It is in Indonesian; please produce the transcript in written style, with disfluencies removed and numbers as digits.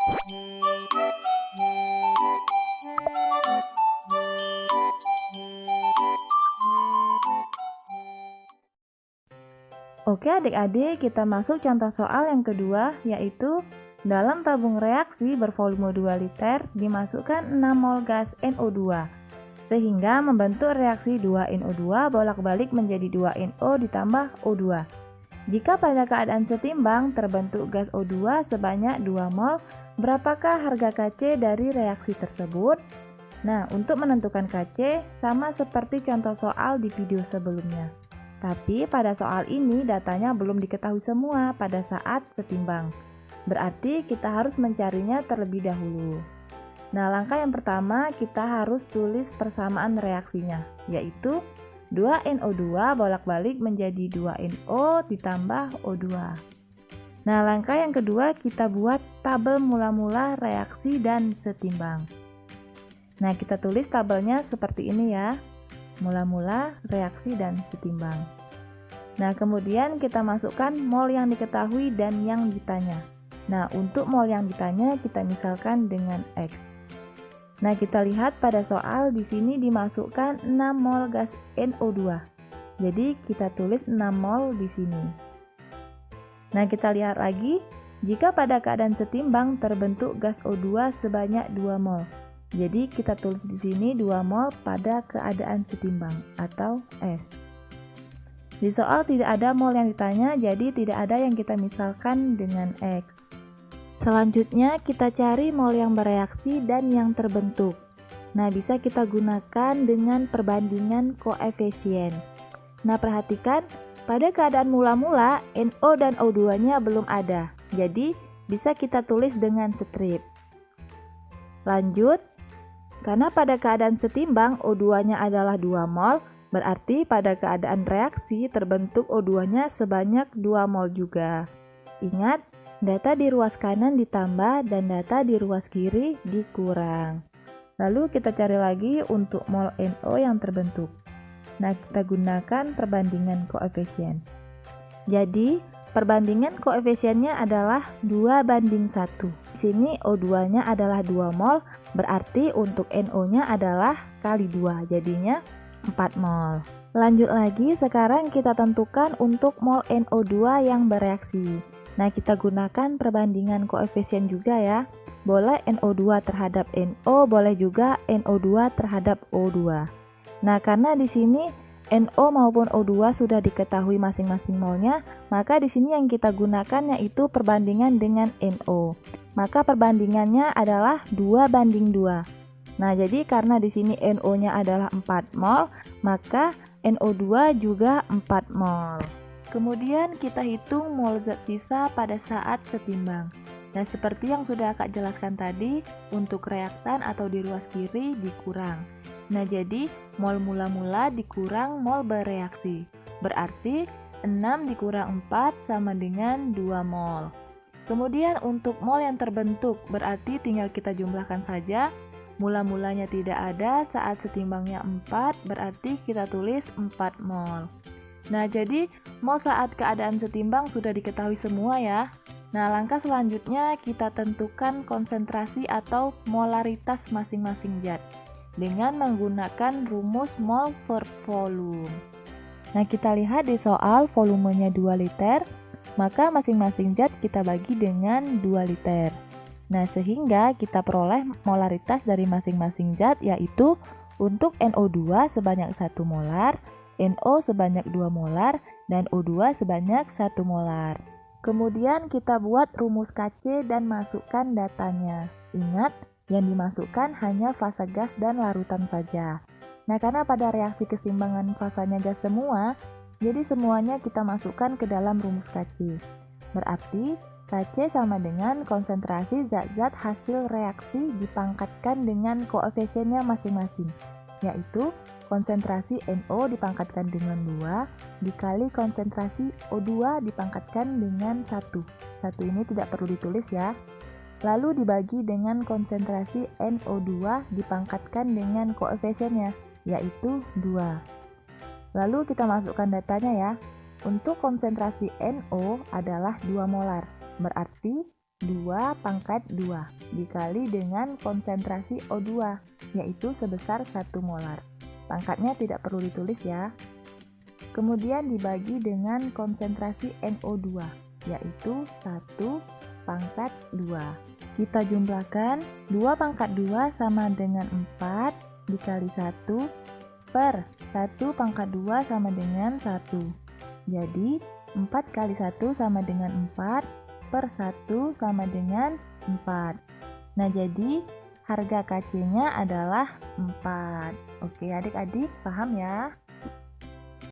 Oke adik-adik, kita masuk contoh soal yang kedua, yaitu dalam tabung reaksi bervolume 2 liter dimasukkan 6 mol gas NO2 sehingga membentuk reaksi 2NO2 bolak-balik menjadi 2NO ditambah O2. Jika pada keadaan setimbang terbentuk gas O2 sebanyak 2 mol, berapakah harga Kc dari reaksi tersebut? Nah, untuk menentukan Kc sama seperti contoh soal di video sebelumnya. Tapi pada soal ini datanya belum diketahui semua pada saat setimbang. Berarti kita harus mencarinya terlebih dahulu. Nah, langkah yang pertama kita harus tulis persamaan reaksinya, yaitu 2NO2 bolak-balik menjadi 2NO ditambah O2. Nah, langkah yang kedua kita buat tabel mula-mula reaksi dan setimbang. Nah, kita tulis tabelnya seperti ini ya. Mula-mula, reaksi, dan setimbang. Nah, kemudian kita masukkan mol yang diketahui dan yang ditanya. Nah, untuk mol yang ditanya kita misalkan dengan X. Nah, kita lihat pada soal di sini dimasukkan 6 mol gas NO2. Jadi, kita tulis 6 mol di sini. Nah, kita lihat lagi, jika pada keadaan setimbang terbentuk gas O2 sebanyak 2 mol. Jadi kita tulis di sini 2 mol pada keadaan setimbang atau S. Di soal tidak ada mol yang ditanya, jadi tidak ada yang kita misalkan dengan X. Selanjutnya kita cari mol yang bereaksi dan yang terbentuk. Nah, bisa kita gunakan dengan perbandingan koefisien. Nah, perhatikan pada keadaan mula-mula NO dan O2-nya belum ada. Jadi bisa kita tulis dengan strip. Lanjut, karena pada keadaan setimbang O2-nya adalah 2 mol, berarti pada keadaan reaksi terbentuk O2-nya sebanyak 2 mol juga. Ingat, data di ruas kanan ditambah dan data di ruas kiri dikurang. Lalu kita cari lagi untuk mol NO yang terbentuk. Nah, kita gunakan perbandingan koefisien. Jadi, perbandingan koefisiennya adalah 2:1. Di sini O2-nya adalah 2 mol, berarti untuk NO-nya adalah kali 2, jadinya 4 mol. Lanjut lagi, sekarang kita tentukan untuk mol NO2 yang bereaksi. Nah, kita gunakan perbandingan koefisien juga ya. Boleh NO2 terhadap NO, boleh juga NO2 terhadap O2. Nah, karena di sini NO maupun O2 sudah diketahui masing-masing molnya, maka di sini yang kita gunakan yaitu perbandingan dengan NO. Maka perbandingannya adalah 2:2. Nah, jadi karena di sini NO-nya adalah 4 mol, maka NO2 juga 4 mol. Kemudian kita hitung mol zat sisa pada saat setimbang. Nah, seperti yang sudah Kak jelaskan tadi, untuk reaktan atau di ruas kiri dikurang. Nah, jadi mol mula-mula dikurang mol bereaksi. Berarti 6 dikurang 4 sama dengan 2 mol. Kemudian untuk mol yang terbentuk, berarti tinggal kita jumlahkan saja. Mula-mulanya tidak ada, saat setimbangnya 4, berarti kita tulis 4 mol. Nah, jadi mol saat keadaan setimbang sudah diketahui semua ya. Nah, langkah selanjutnya kita tentukan konsentrasi atau molaritas masing-masing zat dengan menggunakan rumus mol per volume. Nah, kita lihat di soal volumenya 2 liter, maka masing-masing zat kita bagi dengan 2 liter. Nah, sehingga kita peroleh molaritas dari masing-masing zat, yaitu untuk NO2 sebanyak 1 molar, NO sebanyak 2 molar, dan O2 sebanyak 1 molar. Kemudian kita buat rumus Kc dan masukkan datanya. Ingat, yang dimasukkan hanya fasa gas dan larutan saja. Nah, karena pada reaksi keseimbangan fasanya gas semua, jadi semuanya kita masukkan ke dalam rumus Kc. Berarti Kc sama dengan konsentrasi zat-zat hasil reaksi dipangkatkan dengan koefisiennya masing-masing, yaitu konsentrasi NO dipangkatkan dengan 2 dikali konsentrasi O2 dipangkatkan dengan 1. 1 ini tidak perlu ditulis ya. Lalu dibagi dengan konsentrasi NO2 dipangkatkan dengan koefisiennya, yaitu 2. Lalu kita masukkan datanya ya. Untuk konsentrasi NO adalah 2 molar, berarti 2 pangkat 2 dikali dengan konsentrasi O2, yaitu sebesar 1 molar. Pangkatnya tidak perlu ditulis ya. Kemudian dibagi dengan konsentrasi NO2, yaitu 1 pangkat 2. Kita jumlahkan 2 pangkat 2 sama dengan 4 dikali 1 per 1 pangkat 2 sama dengan 1. Jadi 4 kali 1 sama dengan 4 per 1 sama dengan 4. Nah, jadi harga KC-nya adalah 4. Oke, adik-adik paham ya?